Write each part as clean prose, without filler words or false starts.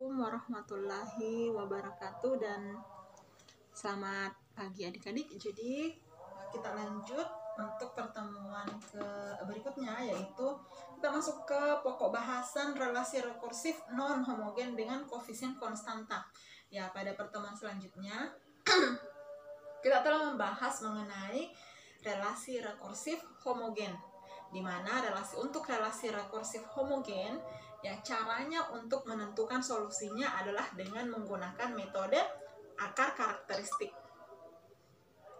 Warahmatullahi wabarakatuh dan selamat pagi adik-adik. Jadi kita lanjut untuk pertemuan berikutnya, yaitu kita masuk ke pokok bahasan relasi rekursif non homogen dengan koefisien konstanta. Ya, pada pertemuan selanjutnya kita telah membahas mengenai relasi rekursif homogen, di mana untuk relasi rekursif homogen ya caranya untuk menentukan solusinya adalah dengan menggunakan metode akar karakteristik.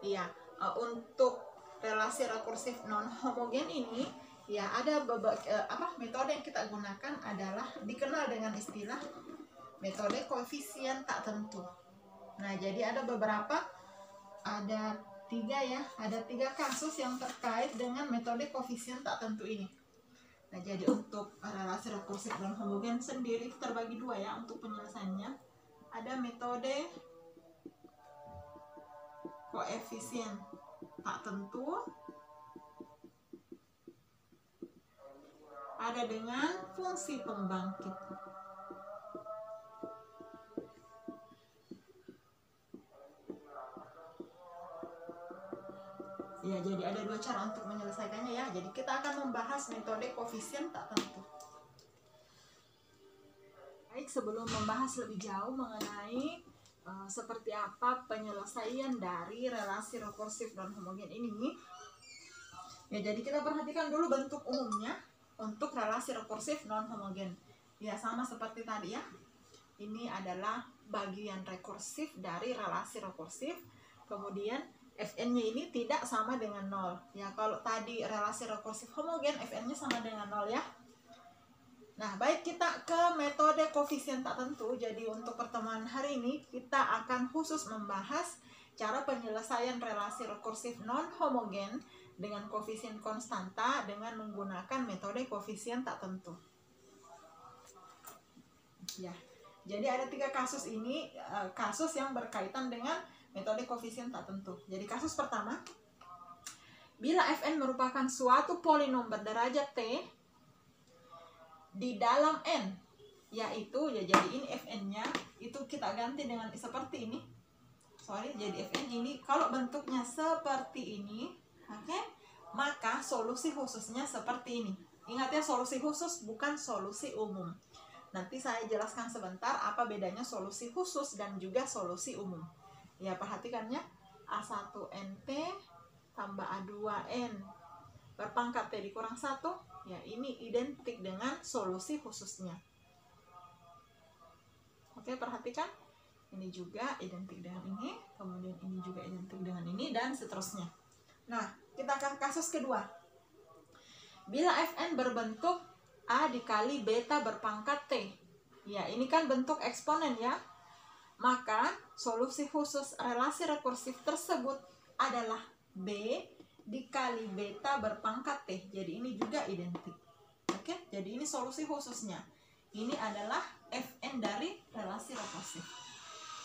Ya, untuk relasi rekursif non homogen ini ya ada metode yang kita gunakan adalah dikenal dengan istilah metode koefisien tak tentu. Nah, jadi ada tiga kasus yang terkait dengan metode koefisien tak tentu ini. Nah, jadi untuk relasi rekursif non homogen sendiri terbagi dua ya untuk penyelesaiannya. Ada metode koefisien tak tentu, ada dengan fungsi pembangkit. Ya, jadi ada dua cara untuk menyelesaikannya ya. Jadi kita akan membahas metode koefisien tak tentu. Baik, sebelum membahas lebih jauh mengenai seperti apa penyelesaian dari relasi rekursif non homogen ini, ya jadi kita perhatikan dulu bentuk umumnya untuk relasi rekursif non homogen. Ya, sama seperti tadi ya. Ini adalah bagian rekursif dari relasi rekursif. Kemudian Fn-nya ini tidak sama dengan 0. Ya, kalau tadi relasi rekursif homogen, Fn-nya sama dengan 0 ya. Nah, baik, kita ke metode koefisien tak tentu. Jadi untuk pertemuan hari ini kita akan khusus membahas cara penyelesaian relasi rekursif non homogen dengan koefisien konstanta dengan menggunakan metode koefisien tak tentu. Ya, jadi ada tiga kasus ini, kasus yang berkaitan dengan metode koefisien tak tentu. Jadi kasus pertama, bila Fn merupakan suatu polinom berderajat T di dalam N, yaitu ya jadi ini Fn-nya itu kita ganti dengan seperti ini. Jadi Fn ini kalau bentuknya seperti ini, oke, maka solusi khususnya seperti ini. Ingat ya, solusi khusus bukan solusi umum. Nanti saya jelaskan sebentar apa bedanya solusi khusus dan juga solusi umum. Ya, perhatikannya, A1NT tambah A2N berpangkat T dikurang 1, ya ini identik dengan solusi khususnya. Oke, perhatikan, ini juga identik dengan ini, kemudian ini juga identik dengan ini, dan seterusnya. Nah, kita akan kasus kedua. Bila Fn berbentuk A dikali beta berpangkat T, ya ini kan bentuk eksponen ya, maka solusi khusus relasi rekursif tersebut adalah B dikali beta berpangkat T. Jadi ini juga identik. Oke, jadi ini solusi khususnya. Ini adalah Fn dari relasi rekursif.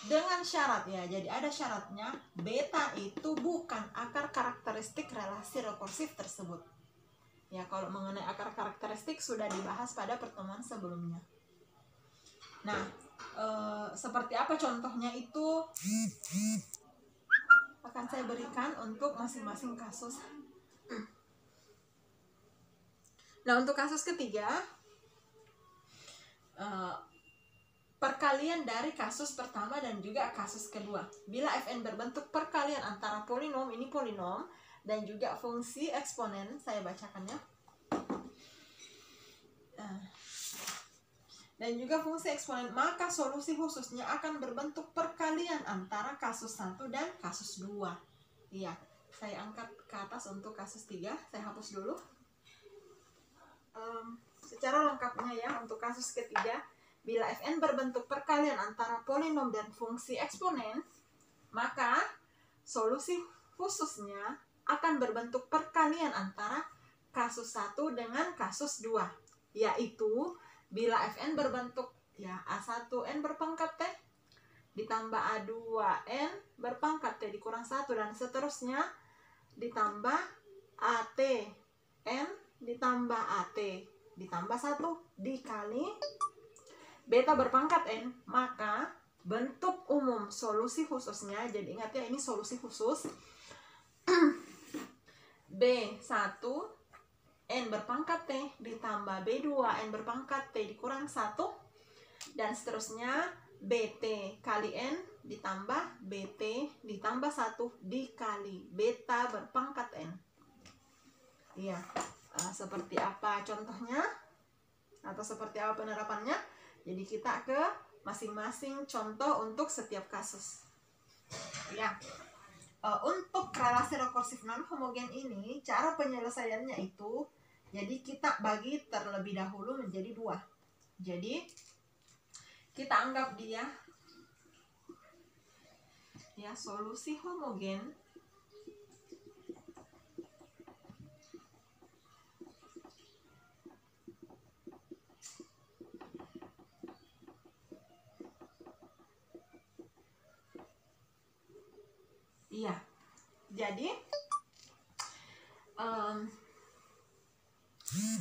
Dengan syarat ya, jadi ada syaratnya, beta itu bukan akar karakteristik relasi rekursif tersebut. Ya, kalau mengenai akar karakteristik sudah dibahas pada pertemuan sebelumnya. Nah, seperti apa contohnya itu akan saya berikan untuk masing-masing kasus. Nah, untuk kasus ketiga, perkalian dari kasus pertama dan juga kasus kedua. Bila Fn berbentuk perkalian antara polinom, ini polinom, dan juga fungsi eksponen, saya bacakannya. Dan juga fungsi eksponen, maka solusi khususnya akan berbentuk perkalian antara kasus 1 dan kasus 2. Iya, saya angkat ke atas untuk kasus 3, saya hapus dulu. Secara lengkapnya ya, untuk kasus ketiga, bila Fn berbentuk perkalian antara polinom dan fungsi eksponen, maka solusi khususnya akan berbentuk perkalian antara kasus 1 dengan kasus 2, yaitu bila Fn berbentuk ya A1N berpangkat T ditambah A2N berpangkat T dikurang 1 dan seterusnya, ditambah ATN ditambah AT ditambah 1 dikali beta berpangkat n, maka bentuk umum solusi khususnya, jadi ingat ya ini solusi khusus, B1 n berpangkat T ditambah B2 n berpangkat T dikurang 1, dan seterusnya BT kali n ditambah BT ditambah 1 dikali beta berpangkat n. Iya, seperti apa contohnya atau seperti apa penerapannya? Jadi kita ke masing-masing contoh untuk setiap kasus. Ya, untuk relasi rekursif non homogen ini cara penyelesaiannya itu, jadi kita bagi terlebih dahulu menjadi 2. Jadi kita anggap dia ya solusi homogen iya. Jadi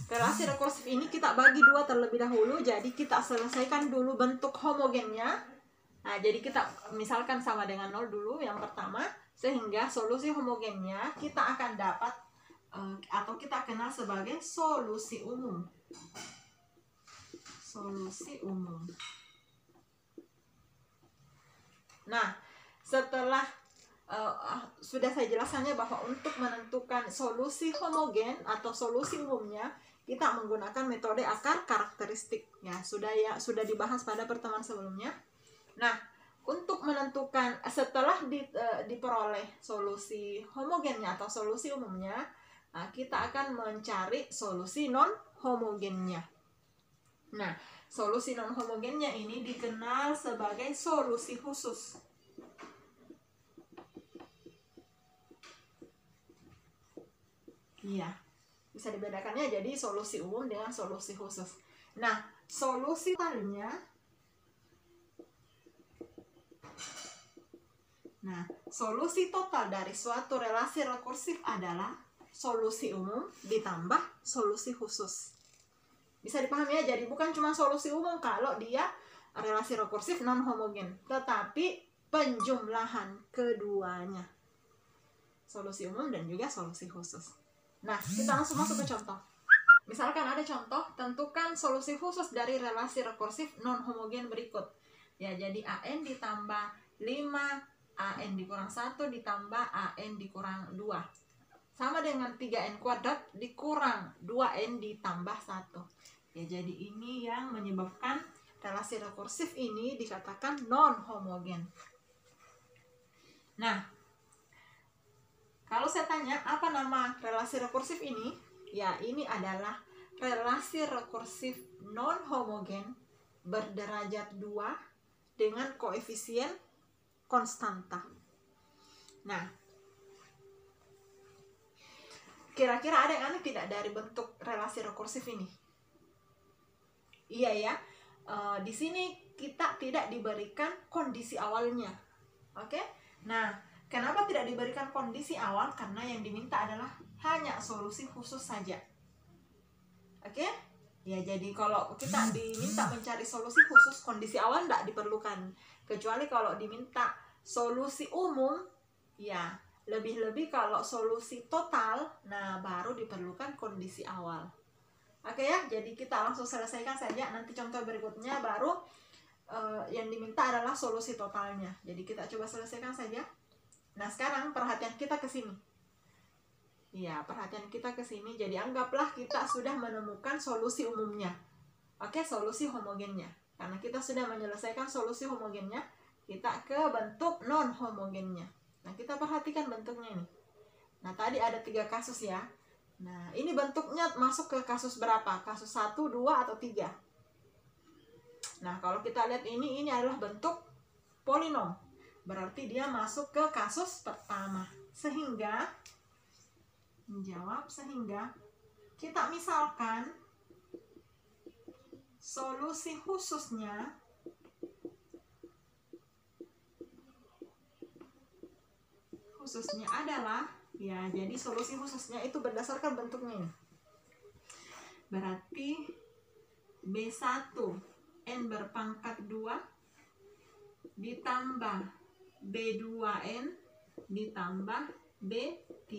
relasi rekursif ini kita bagi 2 terlebih dahulu. Jadi kita selesaikan dulu bentuk homogennya. Nah, jadi kita misalkan sama dengan 0 dulu yang pertama, sehingga solusi homogennya kita akan dapat atau kita kenal sebagai solusi umum. Solusi umum. Nah, setelah sudah saya jelaskannya bahwa untuk menentukan solusi homogen atau solusi umumnya kita menggunakan metode akar karakteristik ya, sudah dibahas pada pertemuan sebelumnya. Nah, untuk menentukan setelah diperoleh solusi homogennya atau solusi umumnya, kita akan mencari solusi non homogennya. Nah, solusi non homogennya ini dikenal sebagai solusi khusus. Iya, bisa dibedakannya jadi solusi umum dengan solusi khusus. Nah, solusi totalnya, solusi total dari suatu relasi rekursif adalah solusi umum ditambah solusi khusus. Bisa dipahami ya, jadi bukan cuma solusi umum kalau dia relasi rekursif non homogen, tetapi penjumlahan keduanya, solusi umum dan juga solusi khusus. Nah, kita langsung masuk ke contoh. Misalkan ada contoh, tentukan solusi khusus dari relasi rekursif non homogen berikut. Ya, jadi AN ditambah 5, AN dikurang 1 ditambah AN dikurang 2. Sama dengan 3N kuadrat dikurang 2N ditambah 1. Ya, jadi ini yang menyebabkan relasi rekursif ini dikatakan non homogen. Nah, kalau saya tanya apa nama relasi rekursif ini? Ya, ini adalah relasi rekursif non homogen berderajat 2 dengan koefisien konstanta. Nah, kira-kira ada yang aneh tidak dari bentuk relasi rekursif ini? Iya ya, di sini kita tidak diberikan kondisi awalnya. Oke? Nah, kenapa tidak diberikan kondisi awal? Karena yang diminta adalah hanya solusi khusus saja. Oke? Ya, jadi kalau kita diminta mencari solusi khusus, kondisi awal tidak diperlukan. Kecuali kalau diminta solusi umum, ya lebih-lebih kalau solusi total, nah baru diperlukan kondisi awal. Oke ya, jadi kita langsung selesaikan saja. Nanti contoh berikutnya baru yang diminta adalah solusi totalnya. Jadi kita coba selesaikan saja. Nah, sekarang perhatian kita ke sini. Ya, perhatian kita ke sini. Jadi anggaplah kita sudah menemukan solusi umumnya. Oke, solusi homogennya. Karena kita sudah menyelesaikan solusi homogennya, kita ke bentuk non homogennya. Nah, kita perhatikan bentuknya ini. Nah, tadi ada 3 kasus ya. Nah, ini bentuknya masuk ke kasus berapa? Kasus 1, 2, atau 3? Nah, kalau kita lihat ini adalah bentuk polinom. Berarti dia masuk ke kasus pertama. Sehingga kita misalkan solusi khususnya adalah, ya, jadi solusi khususnya itu berdasarkan bentuknya ini. Berarti B1 N berpangkat 2 ditambah B2N ditambah B3.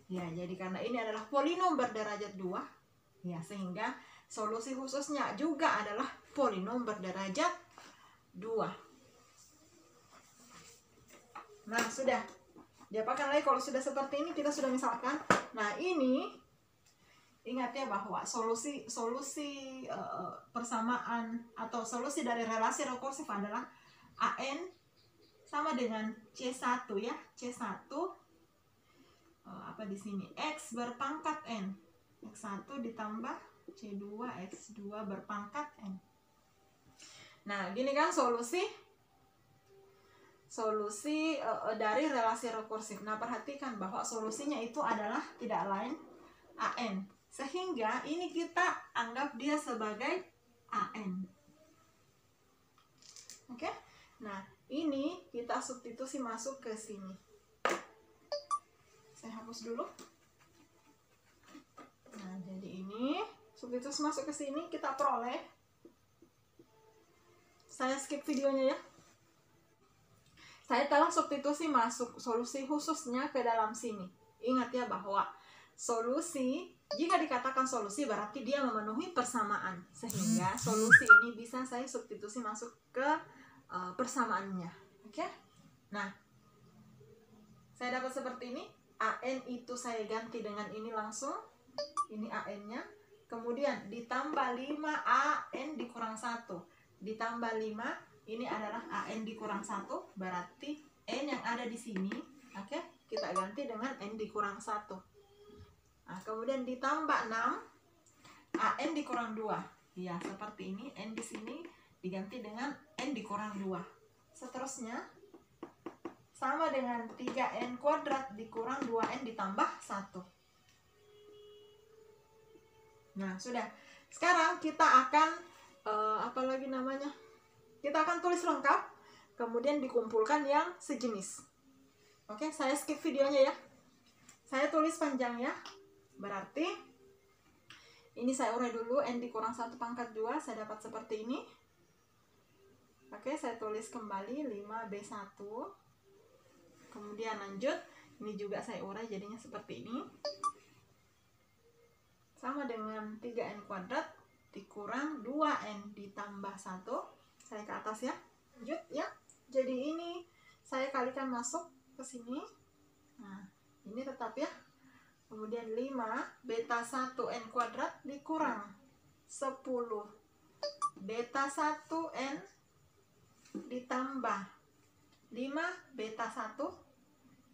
Ya, jadi karena ini adalah polinom berderajat 2, ya, sehingga solusi khususnya juga adalah polinom berderajat 2. Nah, sudah. Diapakan lagi kalau sudah seperti ini, kita sudah misalkan. Nah, ini ingat ya bahwa solusi persamaan atau solusi dari relasi rekursif adalah AN sama dengan C1 ya. C1 apa di sini? X berpangkat N. X1 ditambah C2 X2 berpangkat N. Nah, gini kan solusi dari relasi rekursif. Nah, perhatikan bahwa solusinya itu adalah tidak lain AN. Sehingga ini kita anggap dia sebagai AN. Oke? Nah, ini kita substitusi masuk ke sini. Saya hapus dulu. Nah, jadi ini substitusi masuk ke sini, kita peroleh. Saya skip videonya ya. Saya telah substitusi masuk solusi khususnya ke dalam sini. Ingat ya bahwa solusi, jika dikatakan solusi berarti dia memenuhi persamaan. Sehingga solusi ini bisa saya substitusi masuk ke persamaannya. Oke? Nah, saya dapat seperti ini. AN itu saya ganti dengan ini langsung. Ini AN-nya. Kemudian ditambah 5 AN dikurang 1. Ditambah 5. Ini adalah AN dikurang 1, berarti N yang ada di sini, oke, kita ganti dengan N dikurang 1. Nah, kemudian ditambah 6, AN dikurang 2. Ya, seperti ini, N di sini diganti dengan N dikurang 2. Seterusnya, sama dengan 3N kuadrat dikurang 2N ditambah 1. Nah, sudah. Sekarang kita akan, apa lagi namanya? Kita akan tulis lengkap, kemudian dikumpulkan yang sejenis. Oke, saya skip videonya ya. Saya tulis panjangnya. Berarti, ini saya urai dulu, N dikurang 1 pangkat 2, saya dapat seperti ini. Oke, saya tulis kembali 5B1. Kemudian lanjut, ini juga saya urai jadinya seperti ini. Sama dengan 3N kuadrat dikurang 2N ditambah 1. Saya ke atas ya, lanjut ya. Jadi ini saya kalikan masuk ke sini. Nah, ini tetap ya. Kemudian 5 beta 1N kuadrat dikurang 10 beta 1N ditambah 5 beta 1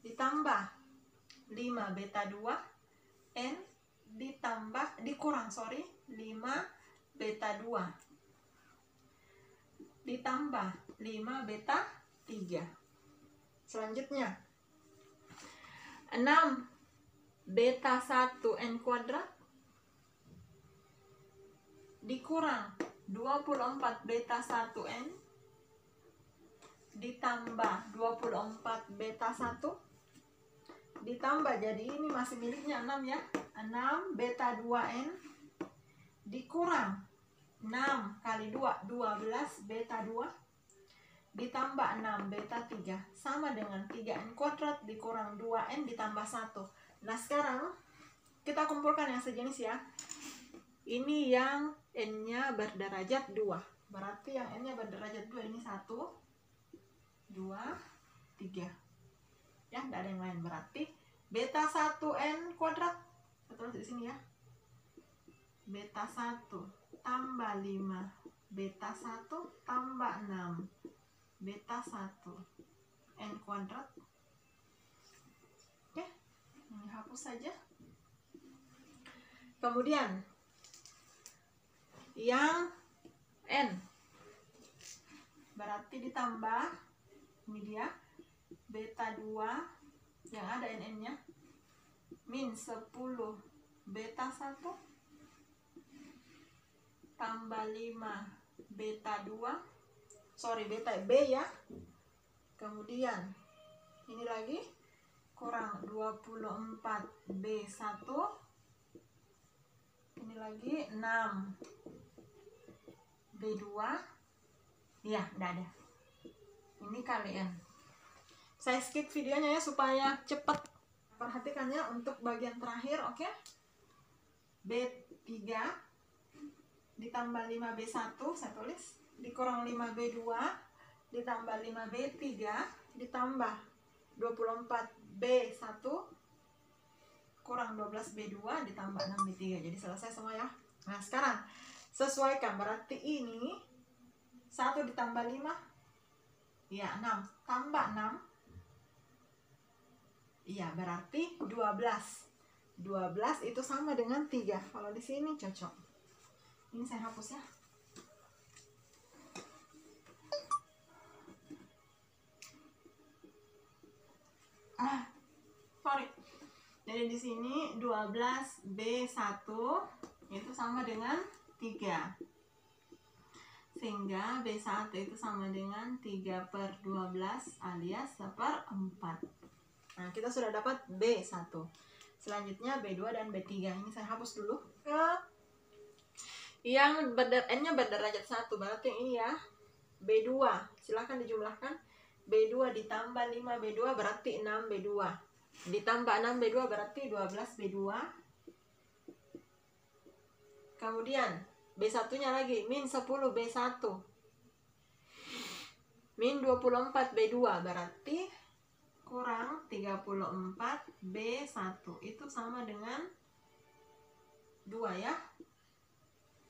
ditambah 5 beta 2 N dikurang 5 beta 2 ditambah 5 beta 3. Selanjutnya 6 beta 1N kuadrat dikurang 24 beta 1N ditambah 24 beta 1 ditambah, jadi ini masih miliknya 6 ya, 6 beta 2N dikurang 6 kali 2, 12 beta 2 ditambah 6 beta 3 sama dengan 3N kuadrat dikurang 2N ditambah 1. Nah, sekarang kita kumpulkan yang sejenis ya. Ini yang N-nya berderajat 2. Berarti yang N-nya berderajat 2 ini 1, 2, 3. Ya, tidak ada yang lain. Berarti beta 1N kuadrat. Kita tulis di sini ya. Beta 1 tambah 5 beta 1 tambah 6 beta 1 N kuadrat. Oke, ini hapus saja. Kemudian yang N berarti ditambah, ini dia beta 2 yang ada NN nya min 10 beta 1 tambah 5 beta 2, beta B ya. Kemudian ini lagi kurang 24 B1, ini lagi 6 B2. Ya, udah ada. Ini kalian. Saya skip videonya ya supaya cepat. Perhatikan ya untuk bagian terakhir, oke? B3 ditambah 5B1, saya tulis, dikurang 5B2 ditambah 5B3 ditambah 24B1 kurang 12B2 ditambah 6B3. Jadi selesai semua ya. Nah sekarang sesuaikan, berarti ini 1 ditambah 5 ya 6, tambah 6 iya berarti 12. 12 itu sama dengan 3. Kalau di sini cocok. Ini saya hapus ya. Sorry. Jadi di sini 12B1 itu sama dengan 3. Sehingga B1 itu sama dengan 3/12 alias 1/4. Nah, kita sudah dapat B1. Selanjutnya B2 dan B3. Ini saya hapus dulu. Yang N-nya berderajat 1, berarti ini ya. B2, silahkan dijumlahkan. B2 ditambah 5B2 berarti 6B2. Ditambah 6B2 berarti 12B2. Kemudian B1-nya lagi, min 10B1. Min 24B2 berarti kurang 34B1. Itu sama dengan 2 ya.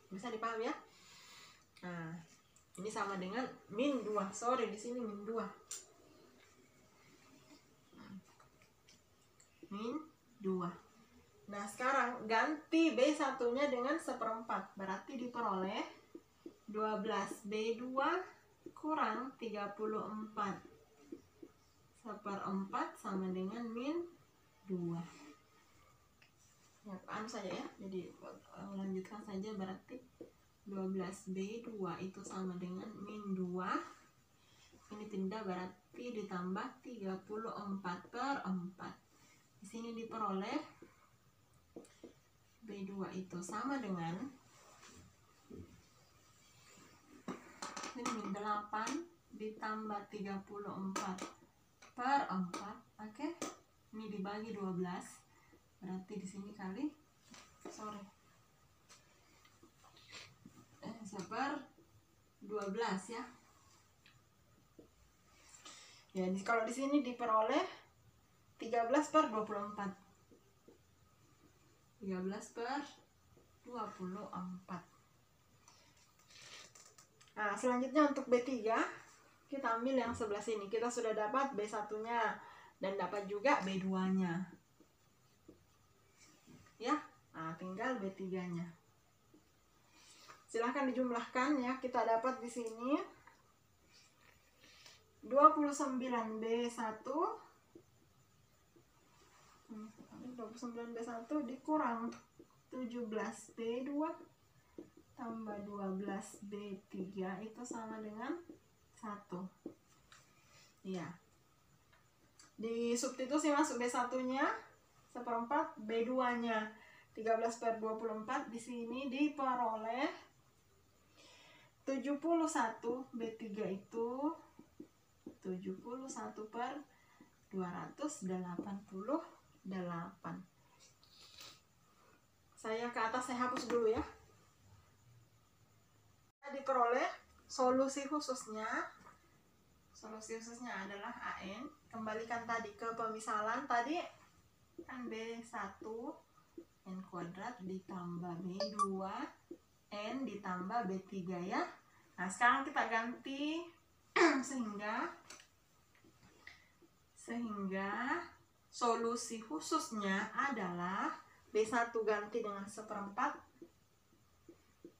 Bisa dipahami ya? Nah, ini sama dengan min 2. Sorry, di sini min 2. Min 2. Nah, sekarang ganti B1-nya dengan 1/4. Berarti diperoleh 12B2 kurang 34 1/4 sama dengan min 2. Ya, paham saja ya. Jadi lanjutkan saja, berarti 12B2 itu sama dengan min 2. Ini pindah berarti ditambah 34/4. Di sini diperoleh B2 itu sama dengan ini min 8 ditambah 34/4. Oke. Ini dibagi 12. Berarti di sini kali 1/12 ya. Ya, kalau di sini diperoleh 13/24. 13/24. Nah, selanjutnya untuk B3 kita ambil yang sebelah sini. Kita sudah dapat B1-nya dan dapat juga B2-nya. Ya, nah, tinggal B3-nya. Silahkan dijumlahkan ya. Kita dapat di sini 29B1 dikurang 17B2 tambah 12B3 itu sama dengan 1. Iya. Di substitusi masuk B1-nya 1/4, B2-nya 13/24. Di sini diperoleh 71. B3 itu 71/288. Saya ke atas, saya hapus dulu ya. Diperoleh solusi khususnya. Solusi khususnya adalah AN. Kembalikan tadi ke pemisalan. Tadi kan B1 N kuadrat ditambah B2 N ditambah B3 ya. Nah, sekarang kita ganti sehingga solusi khususnya adalah B1 ganti dengan 1/4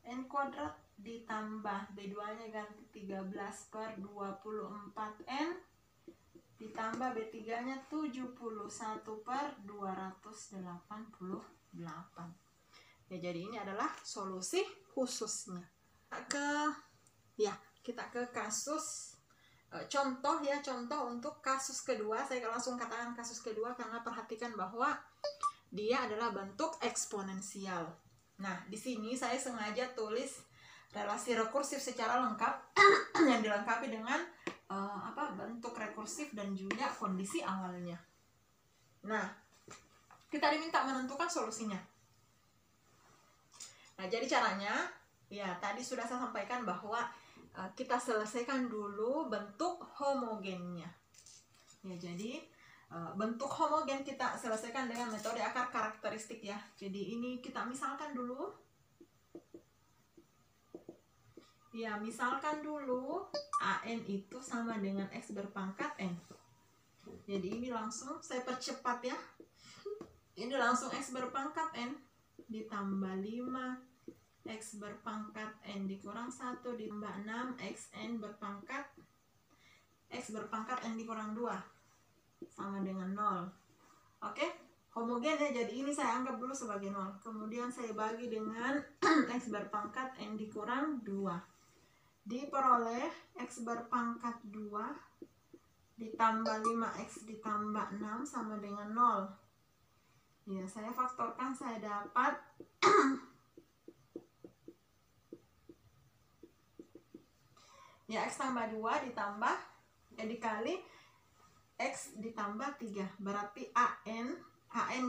N kuadrat ditambah B2-nya ganti 13/24 N ditambah B3-nya 71/288. Ya, jadi ini adalah solusi khususnya. Kita ke kasus contoh ya, contoh untuk kasus kedua. Saya langsung katakan kasus kedua karena perhatikan bahwa dia adalah bentuk eksponensial. Nah, di sini saya sengaja tulis relasi rekursif secara lengkap yang dilengkapi dengan bentuk rekursif dan juga kondisi awalnya. Nah, kita diminta menentukan solusinya. Nah, jadi caranya, ya tadi sudah saya sampaikan bahwa kita selesaikan dulu bentuk homogennya. Ya, jadi bentuk homogen kita selesaikan dengan metode akar karakteristik ya. Jadi ini kita misalkan dulu. Ya, misalkan dulu AN itu sama dengan X berpangkat N. Jadi ini langsung saya percepat ya. Ini langsung X berpangkat N ditambah 5 X berpangkat N dikurang 1 ditambah 6 XN berpangkat X berpangkat N dikurang 2 sama dengan 0. Oke, homogen ya, jadi ini saya anggap dulu sebagai 0. Kemudian saya bagi dengan X berpangkat N dikurang 2. Diperoleh X berpangkat 2 ditambah 5X ditambah 6 sama dengan 0. Ya, saya faktorkan, saya dapat ya X tambah 2 ditambah dikali X ditambah 3. Berarti AN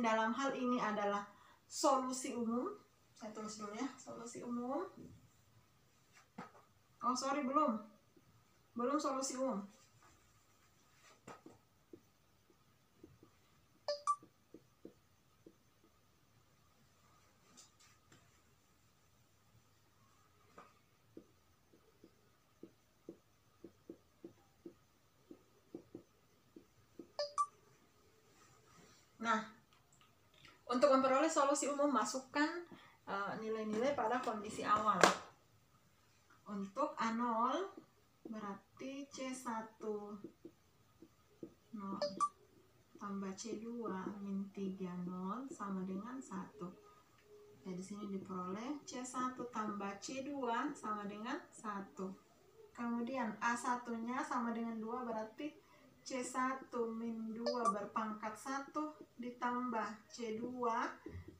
dalam hal ini adalah solusi umum. Saya tulis dulu ya, solusi umum. Oh sorry, belum solusi umum. Nah, untuk memperoleh solusi umum, masukkan nilai-nilai pada kondisi awal. Untuk A0 berarti C1 0 tambah C2 min 3 0 sama dengan 1. Jadi sini diperoleh C1 tambah C2 sama dengan 1. Kemudian A1-nya sama dengan 2, berarti C1 min 2 berpangkat 1 ditambah C2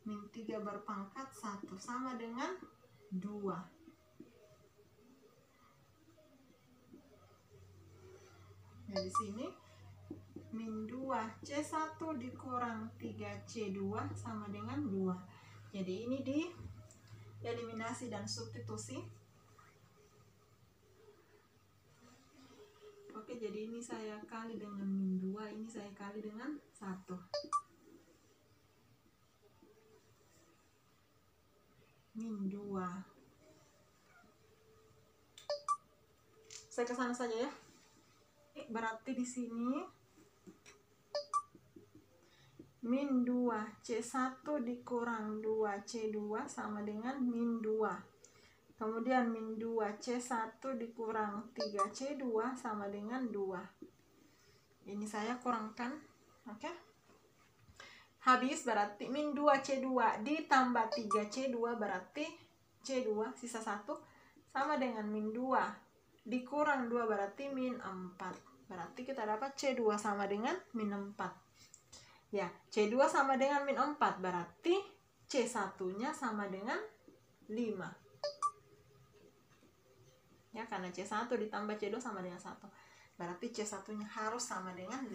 min 3 berpangkat 1 sama dengan 2. Nah, di sini min 2 C1 dikurang 3 C2 sama dengan 2. Jadi ini di eliminasi dan substitusi. Oke, jadi ini saya kali dengan min 2, ini saya kali dengan 1. Min 2. Saya ke sana saja ya. Berarti di sini min 2 C1 dikurang 2 C2 sama dengan min 2. Kemudian min 2 C1 dikurang 3 C2 sama dengan 2. Ini saya kurangkan. Oke. Habis berarti min 2 C2 ditambah 3 C2 berarti C2 sisa 1 sama dengan min 2 dikurang 2 berarti min 4. Berarti kita dapat C2 sama dengan min 4. Ya, C2 sama dengan min 4 berarti C1-nya sama dengan 5. Ya, karena C1 ditambah C2 sama dengan 1. Berarti C1-nya harus sama dengan 5.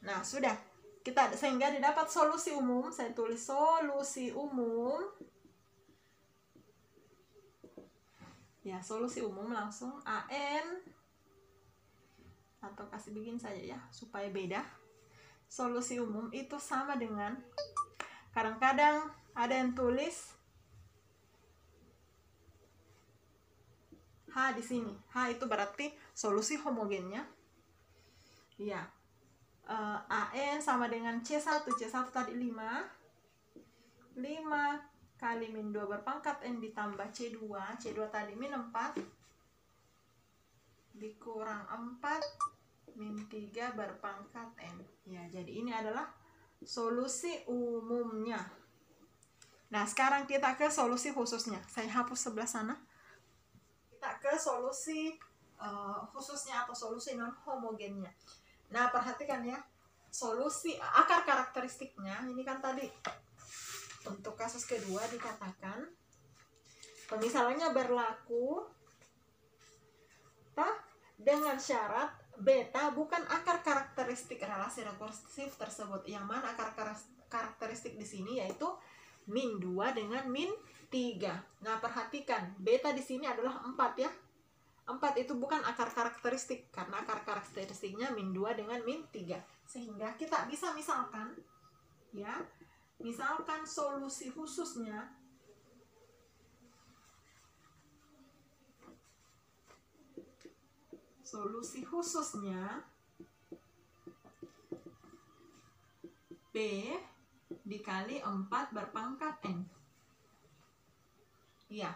Nah, sudah. Sehingga didapat solusi umum. Saya tulis solusi umum. Ya, solusi umum langsung AN, atau kasih bikin saja ya supaya beda. Solusi umum itu sama dengan, kadang-kadang ada yang tulis H di sini. H itu berarti solusi homogennya. Ya. AN sama dengan C1. C1 tadi 5 kali min 2 berpangkat N ditambah C2. C2 tadi min 4 dikurang 4 min 3 berpangkat N. Ya, jadi ini adalah solusi umumnya. Nah, sekarang kita ke solusi khususnya. Saya hapus sebelah sana. Kita ke solusi khususnya atau solusi non homogennya. Nah, perhatikan ya. solusi akar karakteristiknya. Ini kan tadi untuk kasus kedua dikatakan pemisalannya berlaku dengan syarat beta bukan akar karakteristik relasi rekursif tersebut. Yang mana akar karakteristik di sini yaitu min 2 dengan min 3. Nah, perhatikan beta di sini adalah 4 ya. 4 itu bukan akar karakteristik karena akar karakteristiknya min 2 dengan min 3. Sehingga kita bisa misalkan ya, misalkan solusi khususnya B dikali 4 berpangkat N. Iya,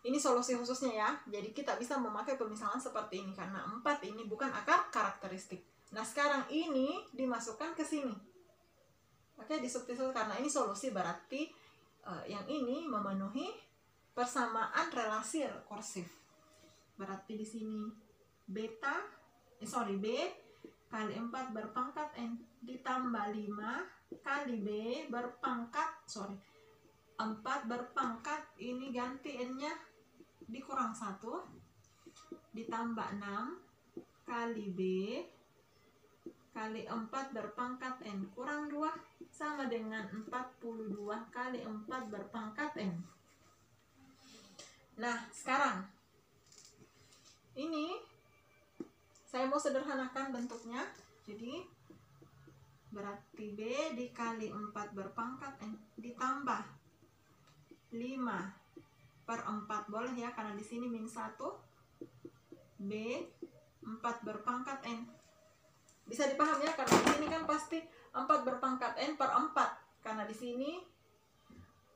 ini solusi khususnya ya. Jadi kita bisa memakai pemisalan seperti ini karena 4 ini bukan akar karakteristik. Nah, sekarang ini dimasukkan ke sini. Oke, disubstitusi karena ini solusi berarti yang ini memenuhi persamaan relasi rekursif. Berarti di sini B kali 4 berpangkat N ditambah 5 kali B berpangkat 4 berpangkat, ini ganti N-nya dikurang 1 ditambah 6 kali B kali 4 berpangkat N kurang 2 sama dengan 42 kali 4 berpangkat N. Nah, sekarang ini saya mau sederhanakan bentuknya. Jadi berarti B dikali 4 berpangkat N ditambah 5 per 4 boleh ya karena di sini min 1 B 4 berpangkat N. Bisa dipahami ya karena di sini kan pasti 4 berpangkat N per 4 karena di sini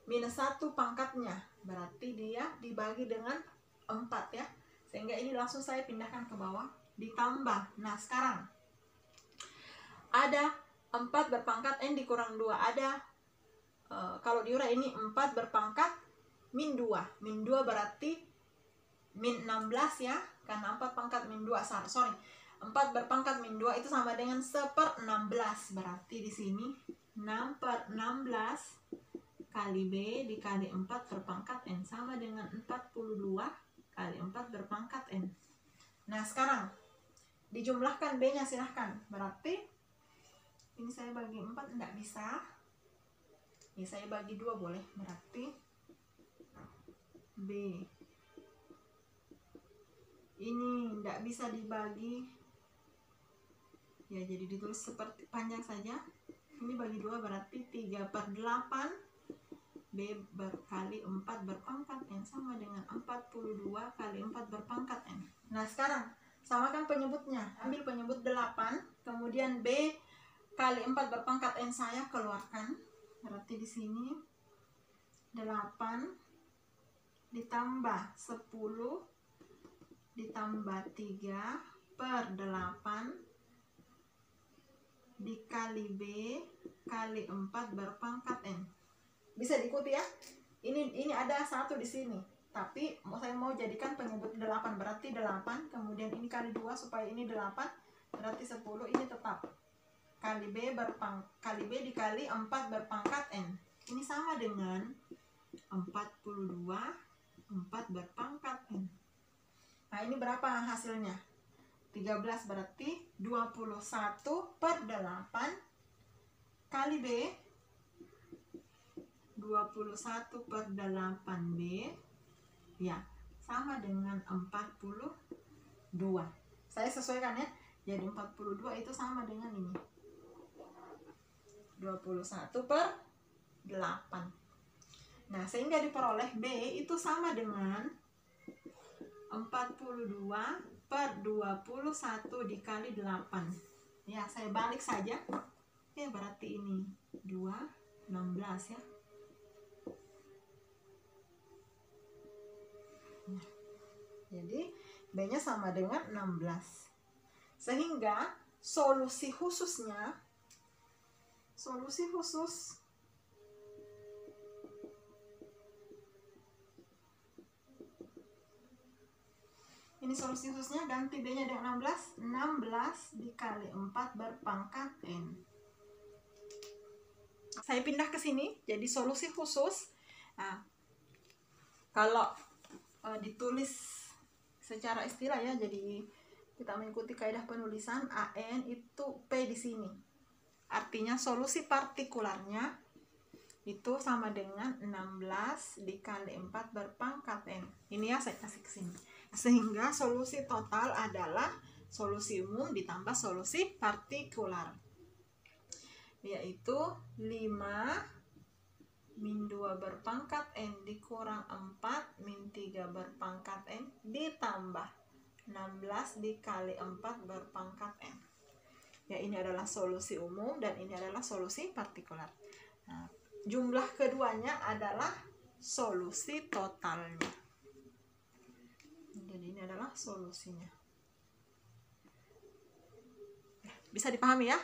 minus 1 pangkatnya berarti dia dibagi dengan 4 ya, sehingga ini langsung saya pindahkan ke bawah ditambah. Nah, sekarang ada 4 berpangkat N dikurang 2 ada kalau diurai ini 4 berpangkat min 2. Min 2 berarti min 16 ya. Karena 4 pangkat min 2. 4 berpangkat min 2 itu sama dengan 1/16. Berarti di sini 6/16 kali B dikali 4 berpangkat N sama dengan 42 kali 4 berpangkat N. Nah, sekarang dijumlahkan B-nya silahkan. Berarti ini saya bagi 4 enggak bisa. Ya, saya bagi 2 boleh. Berarti B ini enggak bisa dibagi. Ya, jadi ditulis seperti panjang saja. Ini bagi 2 berarti 3/8 B berkali 4 berpangkat N sama dengan 42 kali 4 berpangkat N. Nah, sekarang samakan penyebutnya. Ambil penyebut 8, kemudian B kali 4 berpangkat N saya keluarkan. Berarti di sini 8 ditambah 10 ditambah 3 per 8 dikali B kali 4 berpangkat N. Bisa diikuti ya. Ini ada 1 di sini. Tapi saya mau jadikan penyebut 8. Berarti 8. Kemudian ini kali 2 supaya ini 8. Berarti 10. Ini tetap. Kali B dikali 4 berpangkat N. Ini sama dengan 42 4 berpangkat N. Nah, ini berapa hasilnya? 13 berarti 21/8 kali B 21/8B ya sama dengan 42. Saya sesuaikan ya. Jadi 42 itu sama dengan ini 21/8. Nah, sehingga diperoleh B itu sama dengan 42/21 dikali 8. Ya, saya balik saja. Ya, berarti ini 16 ya. Nah, jadi B-nya sama dengan 16. Sehingga solusi khusus ini solusi khususnya, ganti B-nya dengan 16. 16 dikali 4 berpangkat N. Saya pindah ke sini, jadi solusi khusus. Nah, kalau ditulis secara istilah ya, jadi kita mengikuti kaidah penulisan, AN itu P di sini. Artinya solusi partikularnya itu sama dengan 16 dikali 4 berpangkat N. Ini ya saya kasih ke sini. Sehingga solusi total adalah solusi umum ditambah solusi partikular, yaitu 5 min 2 berpangkat N dikurang 4 min 3 berpangkat N ditambah 16 dikali 4 berpangkat N. Ya, ini adalah solusi umum dan ini adalah solusi partikular. Nah, jumlah keduanya adalah solusi totalnya. Jadi ini adalah solusinya. Bisa dipahami ya?